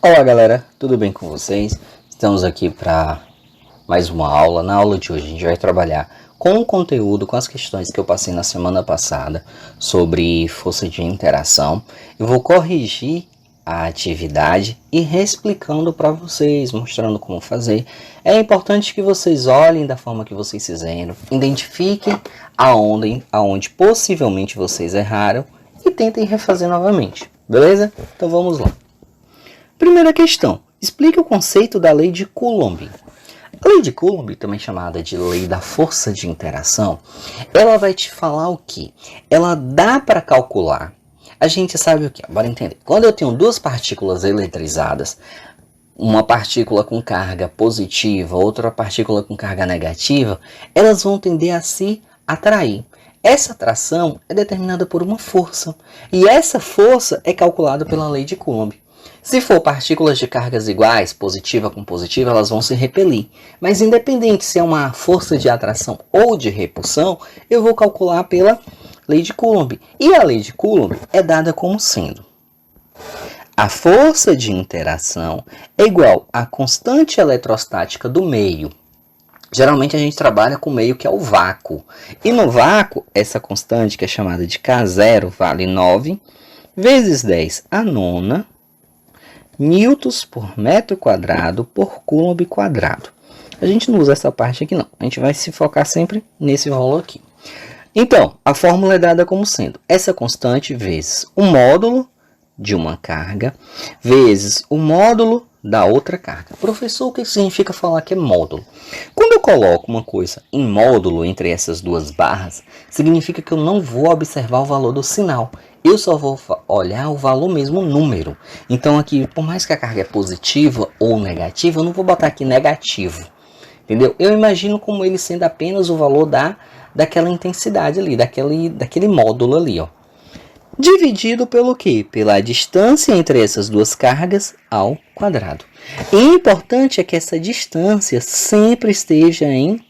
Olá galera, tudo bem com vocês? Estamos aqui para mais uma aula. Na aula de hoje a gente vai trabalhar com o conteúdo, com as questões que eu passei na semana passada sobre força de interação. Eu vou corrigir a atividade e reexplicando para vocês, mostrando como fazer. É importante que vocês olhem da forma que vocês fizeram, identifiquem aonde possivelmente vocês erraram e tentem refazer novamente, beleza? Então vamos lá. Primeira questão, explique o conceito da lei de Coulomb. A lei de Coulomb, também chamada de lei da força de interação, ela vai te falar o que? Ela dá para calcular. A gente sabe o que? Bora entender. Quando eu tenho duas partículas eletrizadas, uma partícula com carga positiva, outra partícula com carga negativa, elas vão tender a se atrair. Essa atração é determinada por uma força, e essa força é calculada pela lei de Coulomb. Se for partículas de cargas iguais, positiva com positiva, elas vão se repelir. Mas independente se é uma força de atração ou de repulsão, eu vou calcular pela lei de Coulomb. E a lei de Coulomb é dada como sendo: a força de interação é igual à constante eletrostática do meio. Geralmente a gente trabalha com o meio que é o vácuo. E no vácuo, essa constante, que é chamada de K0, vale 9 vezes 10 a nona newtons por metro quadrado por coulomb quadrado. A gente não usa essa parte aqui não. A gente vai se focar sempre nesse valor aqui. Então, a fórmula é dada como sendo essa constante vezes o módulo de uma carga vezes o módulo da outra carga. Professor, o que significa falar que é módulo? Quando eu coloco uma coisa em módulo entre essas duas barras, significa que eu não vou observar o valor do sinal. Eu só vou olhar o valor mesmo, o número. Então aqui, por mais que a carga é positiva ou negativa, eu não vou botar aqui negativo. Entendeu? Eu imagino como ele sendo apenas o valor daquela intensidade ali, daquele módulo ali, ó. Dividido pelo quê? Pela distância entre essas duas cargas ao quadrado. E o importante é que essa distância sempre esteja em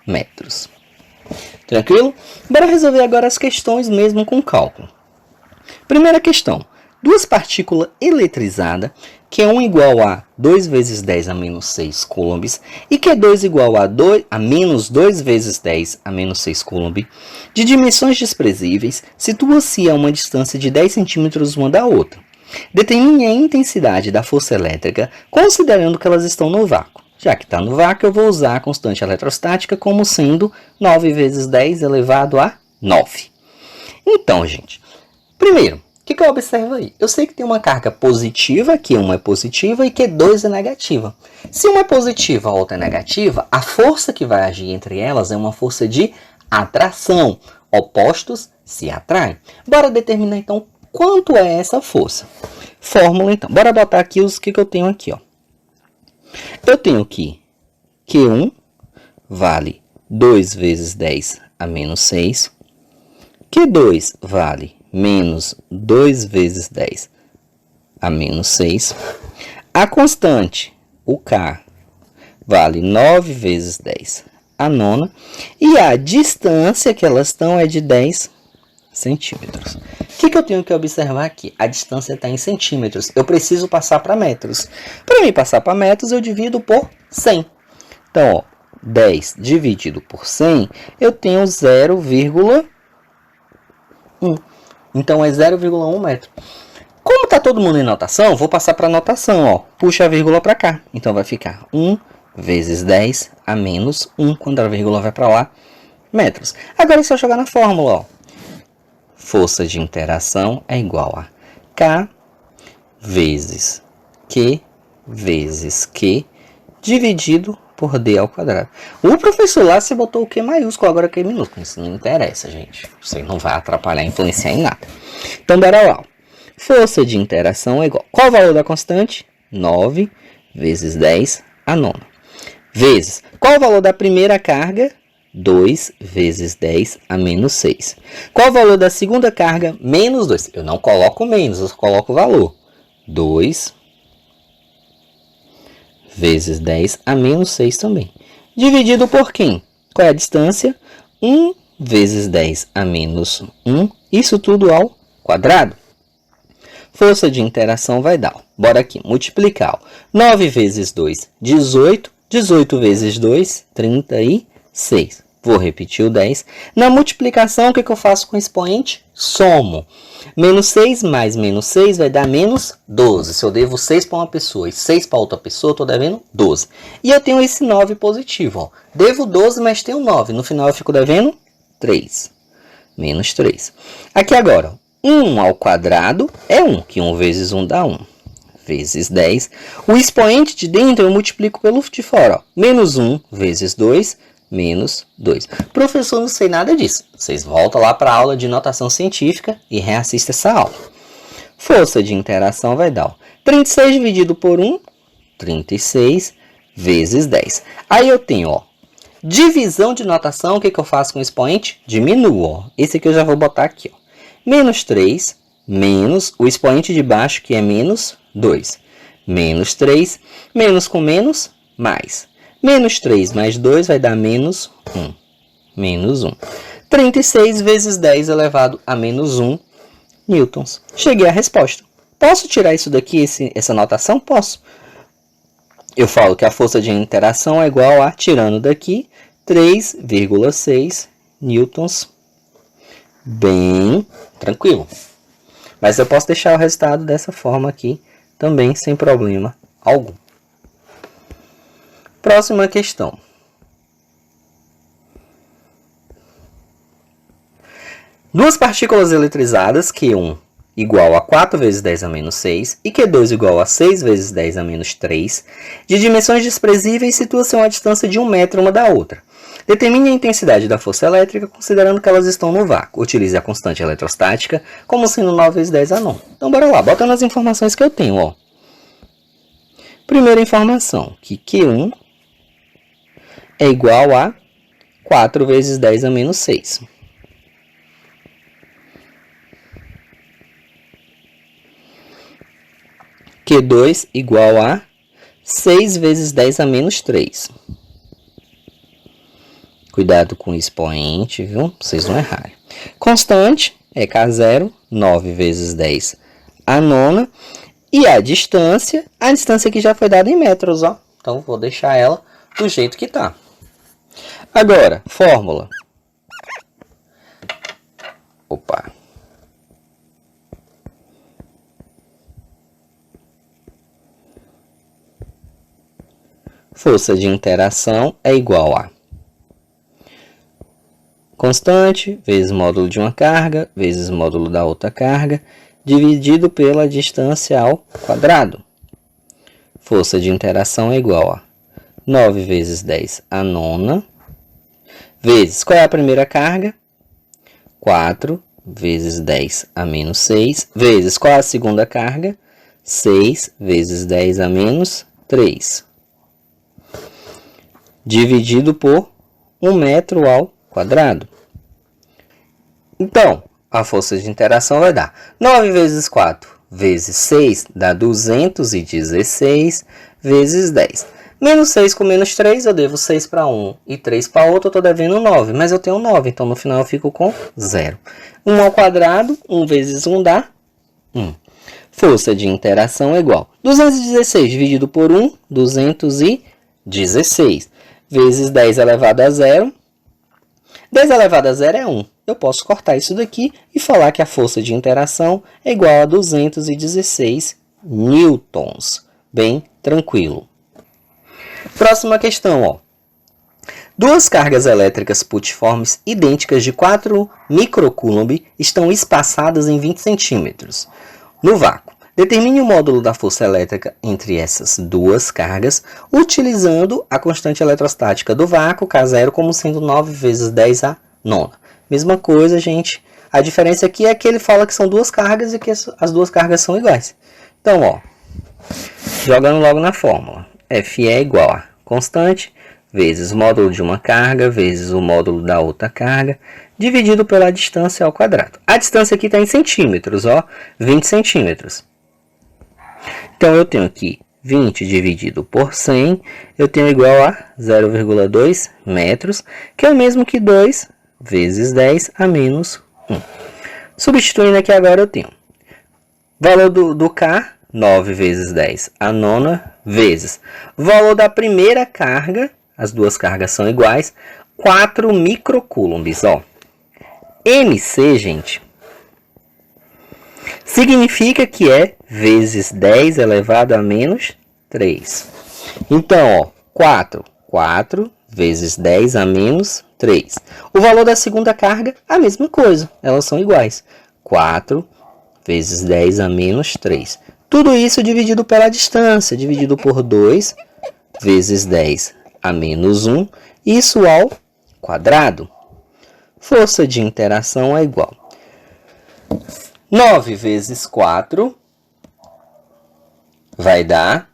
metros. Tranquilo? Bora resolver agora as questões mesmo com cálculo. Primeira questão. Duas partículas eletrizadas, Q1 igual a 2 vezes 10 a menos 6 coulombs e Q2 igual a menos 2 vezes 10 a menos 6 coulomb, de dimensões desprezíveis, situa-se a uma distância de 10 centímetros uma da outra. Determine a intensidade da força elétrica, considerando que elas estão no vácuo. Já que está no vácuo, eu vou usar a constante eletrostática como sendo 9 vezes 10 elevado a 9. Então, gente, primeiro, o que eu observo aí? Eu sei que tem uma carga positiva, Q1 é positiva e Q2 é negativa. Se uma é positiva e a outra é negativa, a força que vai agir entre elas é uma força de atração. Opostos se atraem. Bora determinar então quanto é essa força. Fórmula então. Bora botar aqui os que eu tenho aqui, ó. Eu tenho que Q1 vale 2 vezes 10 a menos 6. Q2 vale menos 2 vezes 10 a menos 6. A constante, o K, vale 9 vezes 10 a nona. E a distância que elas estão é de 10 centímetros. O que eu tenho que observar aqui? A distância está em centímetros. Eu preciso passar para metros. Para mim passar para metros, eu divido por 100. Então, ó, 10 dividido por 100, eu tenho 0,1. Então, é 0,1 metro. Como está todo mundo em notação, vou passar para notação. Ó. Puxa a vírgula para cá. Então, vai ficar 1 vezes 10 a menos 1, quando a vírgula vai para lá, metros. Agora é só jogar na fórmula, ó. Força de interação é igual a K vezes Q dividido por D ao quadrado. O professor lá se botou o Q maiúsculo, agora Q minúsculo. Isso não interessa, gente. Isso não vai atrapalhar, influenciar em nada. Então, bora lá. Força de interação é igual. Qual o valor da constante? 9 vezes 10 a nona. Vezes. Qual o valor da primeira carga? 2 vezes 10 a menos 6. Qual o valor da segunda carga? Menos 2. Eu não coloco menos, eu coloco o valor. 2 vezes 10 a menos 6 também. Dividido por quem? Qual é a distância? 1 vezes 10 a menos 1. Isso tudo ao quadrado. Força de interação vai dar, bora aqui, multiplicar. 9 vezes 2, 18. 18 vezes 2, 36. Vou repetir o 10. Na multiplicação, o que eu faço com o expoente? Somo. Menos 6 mais menos 6 vai dar menos 12. Se eu devo 6 para uma pessoa e 6 para outra pessoa, eu estou devendo 12. E eu tenho esse 9 positivo. Ó. Devo 12, mas tenho 9. No final eu fico devendo 3. Menos 3. Aqui agora, 1 ao quadrado é 1, que 1 vezes 1 dá 1. Vezes 10. O expoente de dentro eu multiplico pelo de fora. Ó. Menos 1 vezes 2, menos 2. Professor, não sei nada disso. Vocês voltam lá para a aula de notação científica e reassistem essa aula. Força de interação vai dar, ó, 36 dividido por 1, 36 vezes 10. Aí eu tenho, ó, divisão de notação, o que eu faço com o expoente? Diminuo, ó. Esse aqui eu já vou botar aqui, ó. Menos 3, menos o expoente de baixo, que é menos 2. Menos 3, menos com menos, mais. Menos 3 mais 2 vai dar menos 1. Menos 1. 36 vezes 10 elevado a menos 1 newtons. Cheguei à resposta. Posso tirar isso daqui, essa notação? Posso. Eu falo que a força de interação é igual a, tirando daqui, 3,6 newtons. Bem tranquilo. Mas eu posso deixar o resultado dessa forma aqui também, sem problema algum. Próxima questão. Duas partículas eletrizadas, Q1 igual a 4 vezes 10 a menos 6 e Q2 igual a 6 vezes 10 a menos 3, de dimensões desprezíveis, situam-se a uma distância de 1 metro uma da outra. Determine a intensidade da força elétrica considerando que elas estão no vácuo. Utilize a constante eletrostática como sendo 9 vezes 10 a 9. Então, bora lá, botando as informações que eu tenho. Ó. Primeira informação, que Q1 é igual a 4 vezes 10 a menos 6. Q2 igual a 6 vezes 10 a menos 3. Cuidado com o expoente, viu? Pra vocês não errarem. Constante é K0, 9 vezes 10 a nona. E a distância aqui já foi dada em metros, ó. Então, vou deixar ela do jeito que tá. Agora, fórmula. Opa. Força de interação é igual a constante vezes módulo de uma carga vezes módulo da outra carga dividido pela distância ao quadrado. Força de interação é igual a 9 vezes 10 a nona, vezes, qual é a primeira carga? 4 vezes 10 a menos 6, vezes, qual é a segunda carga? 6 vezes 10 a menos 3. Dividido por 1 metro ao quadrado. Então, a força de interação vai dar 9 vezes 4 vezes 6 dá 216 vezes 10. Menos 6 com menos 3, eu devo 6 para um e 3 para outro, eu estou devendo 9. Mas eu tenho 9, então no final eu fico com 0. 1 ao quadrado, 1 vezes 1 dá 1. Força de interação é igual. 216 dividido por 1, 216. Vezes 10 elevado a 0. 10 elevado a 0 é 1. Eu posso cortar isso daqui e falar que a força de interação é igual a 216 newtons. Bem tranquilo. Próxima questão, ó. Duas cargas elétricas putiformes idênticas de 4 microcoulomb estão espaçadas em 20 centímetros no vácuo. Determine o módulo da força elétrica entre essas duas cargas, utilizando a constante eletrostática do vácuo, K0, como sendo 9 vezes 10 a nona. Mesma coisa, gente. A diferença aqui é que ele fala que são duas cargas e que as duas cargas são iguais. Então, ó, jogando logo na fórmula. Fe é igual a constante vezes o módulo de uma carga vezes o módulo da outra carga, dividido pela distância ao quadrado. A distância aqui está em centímetros, ó, 20 centímetros. Então, eu tenho aqui 20 dividido por 100, eu tenho igual a 0,2 metros, que é o mesmo que 2 vezes 10 a menos 1. Substituindo aqui agora, eu tenho Valor do K, 9 vezes 10 a nona vezes. Valor da primeira carga, as duas cargas são iguais, 4 microcoulombs. Ó. MC, gente, significa que é vezes 10 elevado a menos 3. Então, ó, 4 vezes 10 a menos 3. O valor da segunda carga, a mesma coisa, elas são iguais. 4 vezes 10 a menos 3. Tudo isso dividido pela distância, dividido por 2 vezes 10 a menos 1, isso ao quadrado. Força de interação é igual. 9 vezes 4 vai dar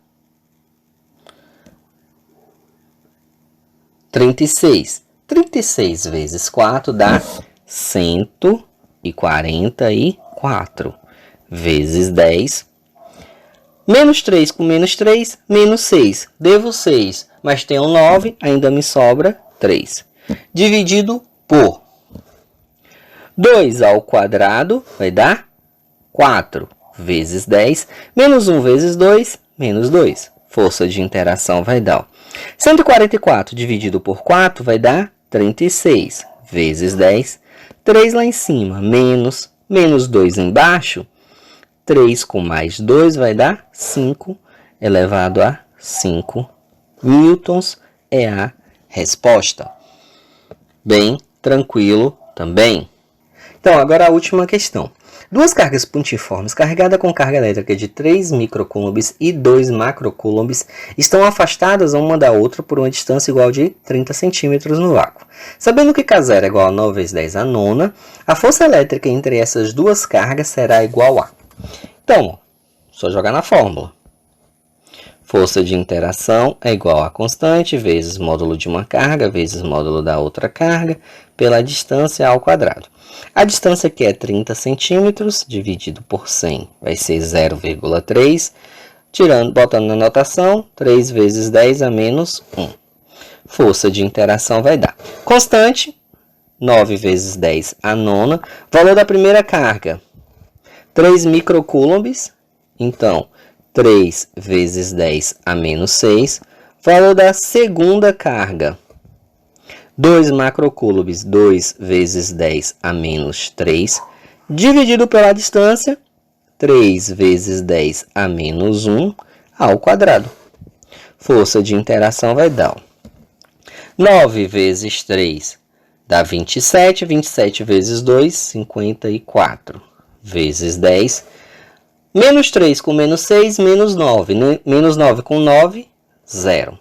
36. 36 vezes 4 dá 144 vezes 10. Menos 3 com menos 3, menos 6. Devo 6, mas tenho 9, ainda me sobra 3. Dividido por 2 ao quadrado vai dar 4 vezes 10, menos 1 vezes 2, menos 2. Força de interação vai dar 144 dividido por 4 vai dar 36 vezes 10. 3 lá em cima, menos 2 embaixo. 3 com mais 2 vai dar 5 elevado a 5 newtons é a resposta. Bem tranquilo também. Então, agora a última questão. Duas cargas pontiformes carregadas com carga elétrica de 3 microcoulombs e 2 macrocoulombs estão afastadas uma da outra por uma distância igual de 30 centímetros no vácuo. Sabendo que K0 é igual a 9 vezes 10 a nona, a força elétrica entre essas duas cargas será igual a... Então, só jogar na fórmula. Força de interação é igual a constante vezes módulo de uma carga vezes módulo da outra carga pela distância ao quadrado. A distância aqui é 30 centímetros, dividido por 100 vai ser 0,3. Botando na notação, 3 vezes 10 a menos 1. Força de interação vai dar. Constante, 9 vezes 10 a nona. Valor da primeira carga, 3 microcoulombs. Então, 3 vezes 10 a menos 6. Valor da segunda carga, 2 macrocoulombs, 2 vezes 10 a menos 3, dividido pela distância, 3 vezes 10 a menos 1 ao quadrado. Força de interação vai dar 9 vezes 3 dá 27, 27 vezes 2, 54 vezes 10, menos 3 com menos 6, menos 9, menos 9 com 9, 0.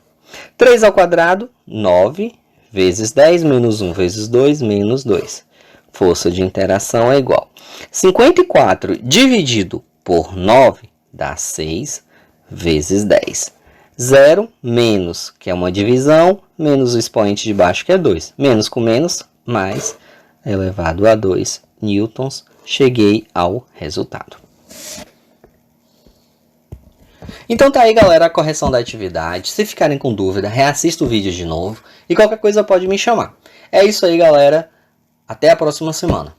3 ao quadrado, 9 vezes 10, menos 1 vezes 2, menos 2. Força de interação é igual. 54 dividido por 9 dá 6 vezes 10. 0 menos, que é uma divisão, menos o expoente de baixo, que é 2. Menos com menos, mais elevado a 2 newtons. Cheguei ao resultado. Então tá aí, galera, a correção da atividade. Se ficarem com dúvida, reassista o vídeo de novo. E qualquer coisa pode me chamar. É isso aí, galera. Até a próxima semana.